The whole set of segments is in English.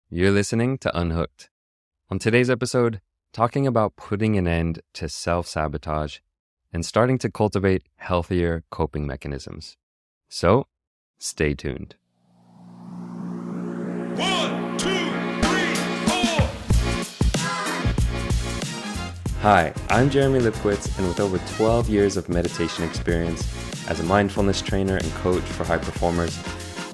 You're listening to Unhooked. On today's episode, talking about putting an end to self-sabotage and starting to cultivate healthier coping mechanisms. So, stay tuned. 1, 2, 3, 4. Hi, I'm Jeremy Lipkowitz, and with over 12 years of meditation experience as a mindfulness trainer and coach for high performers,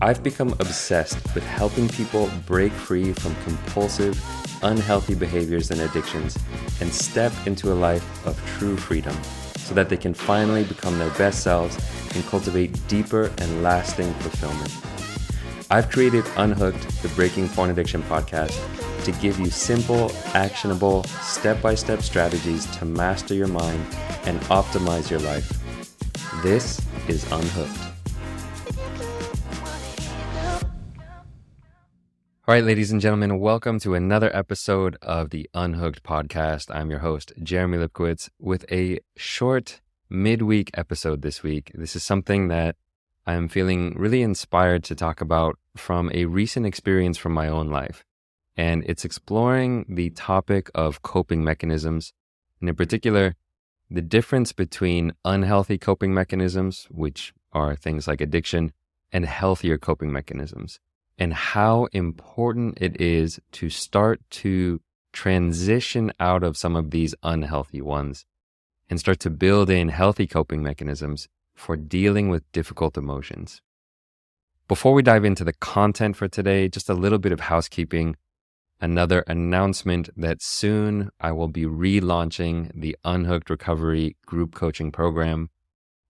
I've become obsessed with helping people break free from compulsive, unhealthy behaviors and addictions and step into a life of true freedom so that they can finally become their best selves and cultivate deeper and lasting fulfillment. I've created Unhooked, the Breaking Porn Addiction podcast, to give you simple, actionable, step-by-step strategies to master your mind and optimize your life. This is Unhooked. All right, ladies and gentlemen, welcome to another episode of the Unhooked Podcast. I'm your host, Jeremy Lipkowitz, with a short midweek episode this week. This is something that I'm feeling really inspired to talk about from a recent experience from my own life. And it's exploring the topic of coping mechanisms, and in particular, the difference between unhealthy coping mechanisms, which are things like addiction, and healthier coping mechanisms, and how important it is to start to transition out of some of these unhealthy ones and start to build in healthy coping mechanisms for dealing with difficult emotions. Before we dive into the content for today, just a little bit of housekeeping. Another announcement that soon I will be relaunching the Unhooked Recovery Group Coaching Program.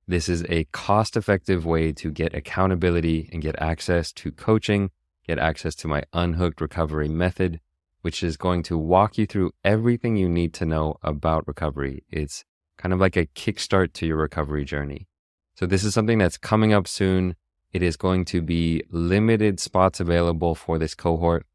This is a cost-effective way to get accountability and get access to coaching, get access to my Unhooked Recovery method, which is going to walk you through everything you need to know about recovery. It's kind of like a kickstart to your recovery journey. So this is something that's coming up soon. It is going to be limited spots available for this cohort.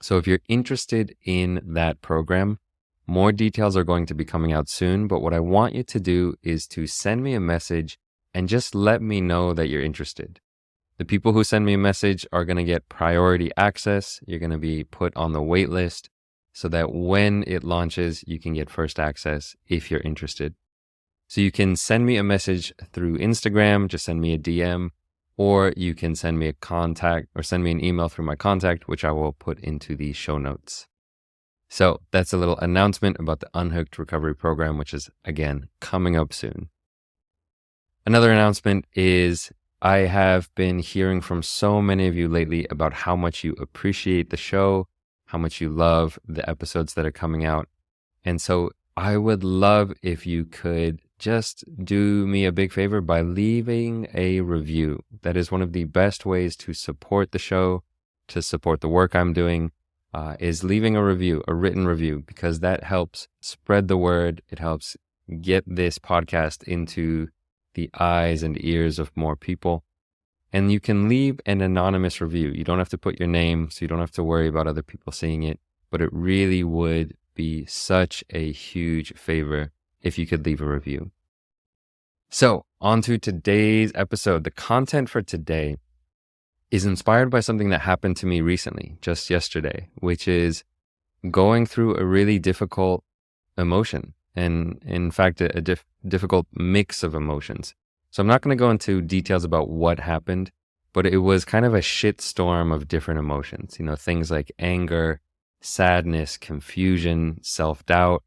So if you're interested in that program, more details are going to be coming out soon, but what I want you to do is to send me a message and just let me know that you're interested. The people who send me a message are going to get priority access. You're going to be put on the wait list so that when it launches, you can get first access if you're interested. So you can send me a message through Instagram, just send me a DM, or you can send me a contact or send me an email through my contact, which I will put into the show notes. So that's a little announcement about the Unhooked Recovery Program, which is, again, coming up soon. Another announcement is I have been hearing from so many of you lately about how much you appreciate the show, how much you love the episodes that are coming out. And so I would love if you could just do me a big favor by leaving a review. That is one of the best ways to support the show, to support the work I'm doing. Is leaving a review, a written review, because that helps spread the word. It helps get this podcast into the eyes and ears of more people. And you can leave an anonymous review. You don't have to put your name, so you don't have to worry about other people seeing it. But it really would be such a huge favor if you could leave a review. So, on to today's episode. The content for today is inspired by something that happened to me recently, just yesterday, which is going through a really difficult emotion, and in fact, a difficult mix of emotions. So I'm not going to go into details about what happened, but it was kind of a shitstorm of different emotions, things like anger, sadness, confusion, self-doubt.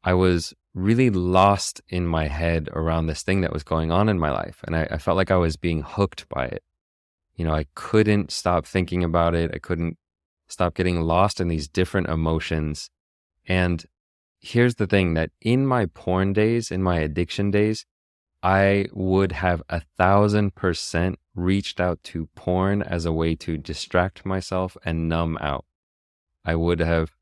I was really lost in my head around this thing that was going on in my life, and I felt like I was being hooked by it. I couldn't stop thinking about it. I couldn't stop getting lost in these different emotions. And here's the thing, that in my porn days, in my addiction days, I would have 1,000% reached out to porn as a way to distract myself and numb out. I would have,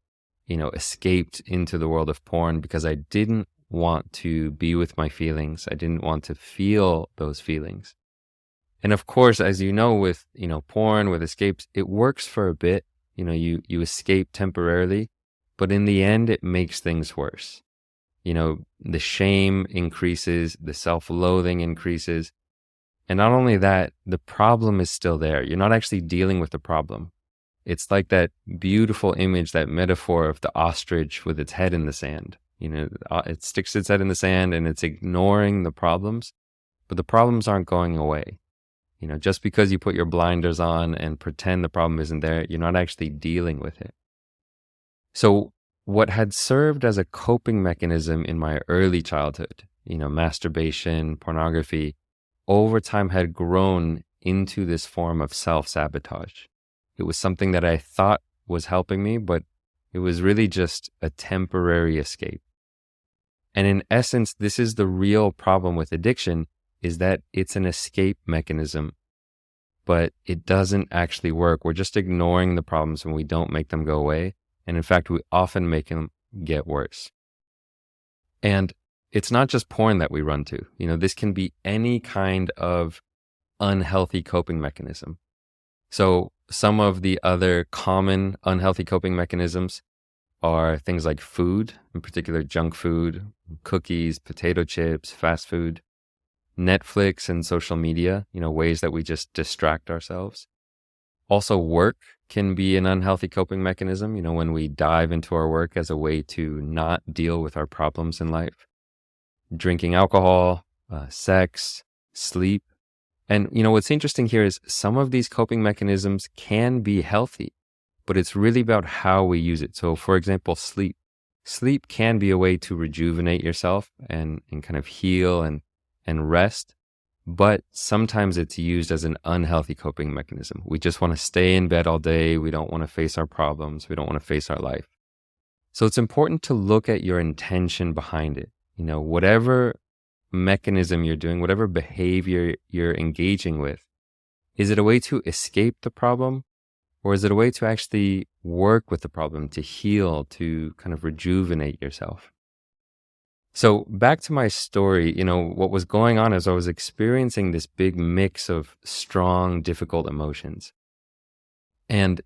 escaped into the world of porn because I didn't want to be with my feelings. I didn't want to feel those feelings. And of course, as you know, with, porn, with escapes, it works for a bit. You escape temporarily, but in the end, it makes things worse. The shame increases, the self-loathing increases. And not only that, the problem is still there. You're not actually dealing with the problem. It's like that beautiful image, that metaphor of the ostrich with its head in the sand. It sticks its head in the sand and it's ignoring the problems, but the problems aren't going away. Just because you put your blinders on and pretend the problem isn't there, you're not actually dealing with it. So what had served as a coping mechanism in my early childhood, masturbation, pornography, over time had grown into this form of self-sabotage. It was something that I thought was helping me, but it was really just a temporary escape. And in essence, this is the real problem with addiction, is that it's an escape mechanism, but it doesn't actually work. We're just ignoring the problems when we don't make them go away. And in fact, we often make them get worse. And it's not just porn that we run to. This can be any kind of unhealthy coping mechanism. So some of the other common unhealthy coping mechanisms are things like food, in particular junk food, cookies, potato chips, fast food, Netflix and social media, ways that we just distract ourselves. Also, work can be an unhealthy coping mechanism, when we dive into our work as a way to not deal with our problems in life. Drinking alcohol, sex, sleep. And, what's interesting here is some of these coping mechanisms can be healthy, but it's really about how we use it. So, for example, sleep. Sleep can be a way to rejuvenate yourself and kind of heal and rest, but sometimes it's used as an unhealthy coping mechanism. We just want to stay in bed all day. We don't want to face our problems. We don't want to face our life. So it's important to look at your intention behind it. Whatever mechanism you're doing, whatever behavior you're engaging with, is it a way to escape the problem? Or is it a way to actually work with the problem, to heal, to kind of rejuvenate yourself? So back to my story, what was going on is I was experiencing this big mix of strong, difficult emotions. And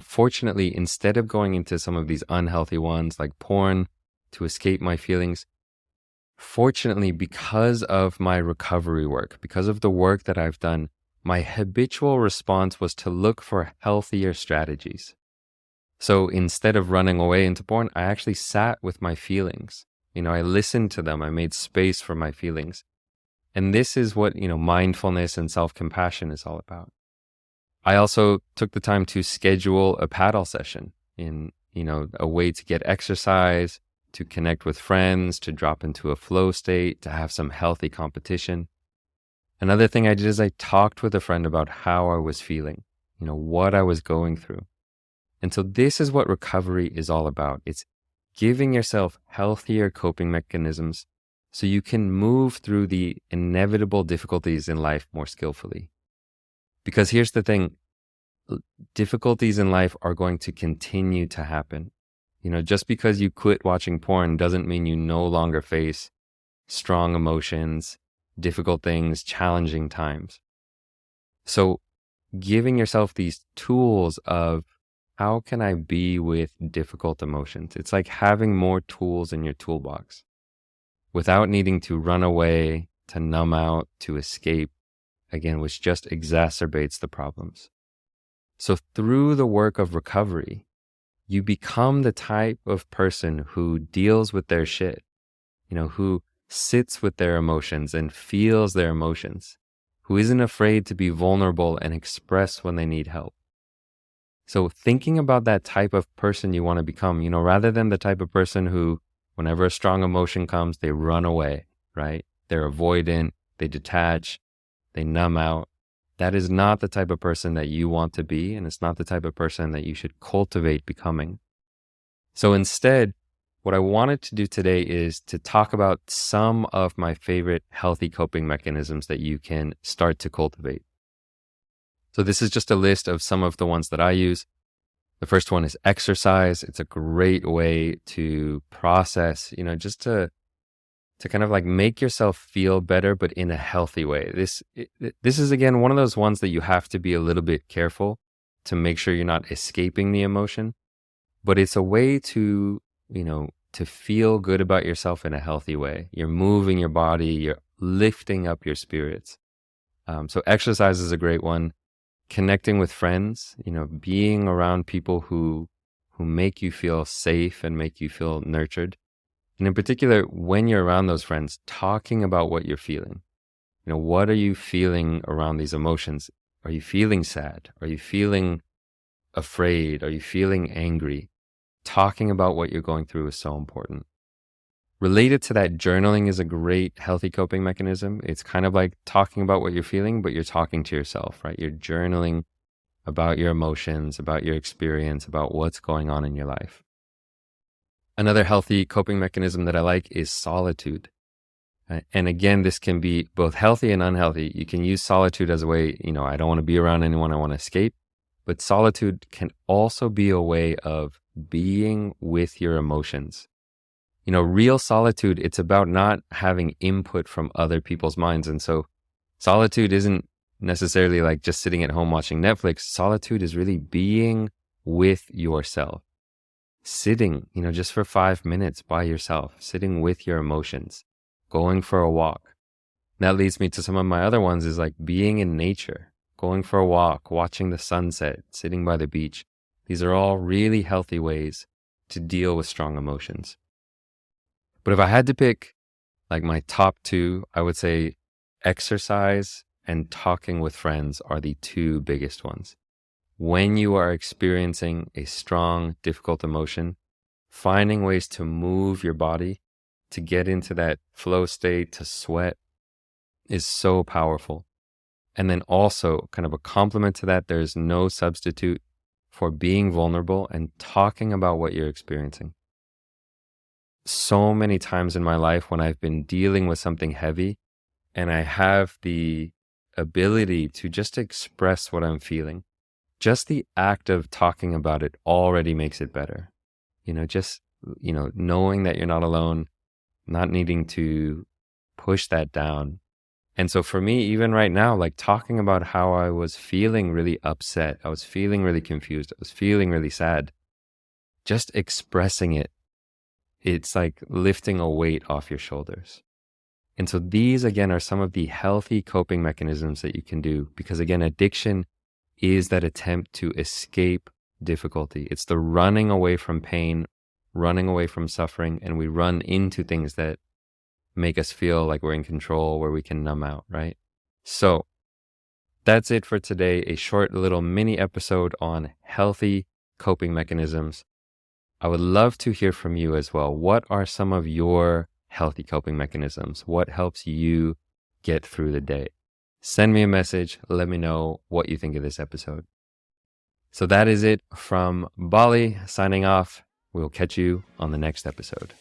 fortunately, instead of going into some of these unhealthy ones like porn to escape my feelings, fortunately, because of my recovery work, because of the work that I've done, my habitual response was to look for healthier strategies. So instead of running away into porn, I actually sat with my feelings. I listened to them. I made space for my feelings. And this is what, mindfulness and self-compassion is all about. I also took the time to schedule a paddle session in, a way to get exercise, to connect with friends, to drop into a flow state, to have some healthy competition. Another thing I did is I talked with a friend about how I was feeling, what I was going through. And so this is what recovery is all about. It's giving yourself healthier coping mechanisms so you can move through the inevitable difficulties in life more skillfully. Because here's the thing, difficulties in life are going to continue to happen. Just because you quit watching porn doesn't mean you no longer face strong emotions, difficult things, challenging times. So giving yourself these tools of how can I be with difficult emotions? It's like having more tools in your toolbox without needing to run away, to numb out, to escape, again, which just exacerbates the problems. So through the work of recovery, you become the type of person who deals with their shit, who sits with their emotions and feels their emotions, who isn't afraid to be vulnerable and express when they need help. So thinking about that type of person you want to become, rather than the type of person who, whenever a strong emotion comes, they run away, right? They're avoidant, they detach, they numb out. That is not the type of person that you want to be, and it's not the type of person that you should cultivate becoming. So instead, what I wanted to do today is to talk about some of my favorite healthy coping mechanisms that you can start to cultivate. So this is just a list of some of the ones that I use. The first one is exercise. It's a great way to process, just to kind of like make yourself feel better, but in a healthy way. This is, again, one of those ones that you have to be a little bit careful to make sure you're not escaping the emotion. But it's a way to, to feel good about yourself in a healthy way. You're moving your body, you're lifting up your spirits. So exercise is a great one. connecting with friends, being around people who make you feel safe and make you feel nurtured. And in particular, when you're around those friends, talking about what you're feeling. What are you feeling around these emotions? Are you feeling sad? Are you feeling afraid? Are you feeling angry? Talking about what you're going through is so important. Related to that, journaling is a great healthy coping mechanism. It's kind of like talking about what you're feeling, but you're talking to yourself, right? You're journaling about your emotions, about your experience, about what's going on in your life. Another healthy coping mechanism that I like is solitude. And again, this can be both healthy and unhealthy. You can use solitude as a way, I don't want to be around anyone, I want to escape. But solitude can also be a way of being with your emotions. Real solitude, it's about not having input from other people's minds. And so solitude isn't necessarily like just sitting at home watching Netflix. Solitude is really being with yourself. Sitting, just for 5 minutes by yourself, sitting with your emotions, going for a walk. That leads me to some of my other ones is like being in nature, going for a walk, watching the sunset, sitting by the beach. These are all really healthy ways to deal with strong emotions. But if I had to pick like my top two, I would say exercise and talking with friends are the two biggest ones. When you are experiencing a strong, difficult emotion, finding ways to move your body, to get into that flow state, to sweat, is so powerful. And then also, kind of a complement to that, there's no substitute for being vulnerable and talking about what you're experiencing. So many times in my life when I've been dealing with something heavy and I have the ability to just express what I'm feeling, just the act of talking about it already makes it better. Knowing that you're not alone, not needing to push that down. And so for me, even right now, like talking about how I was feeling really upset, I was feeling really confused, I was feeling really sad, just expressing it, it's like lifting a weight off your shoulders. And so these, again, are some of the healthy coping mechanisms that you can do, because again, addiction is that attempt to escape difficulty. It's the running away from pain, running away from suffering, and we run into things that make us feel like we're in control, where we can numb out, right? So that's it for today. A short little mini episode on healthy coping mechanisms. I would love to hear from you as well. What are some of your healthy coping mechanisms? What helps you get through the day? Send me a message. Let me know what you think of this episode. So that is it from Bali, signing off. We'll catch you on the next episode.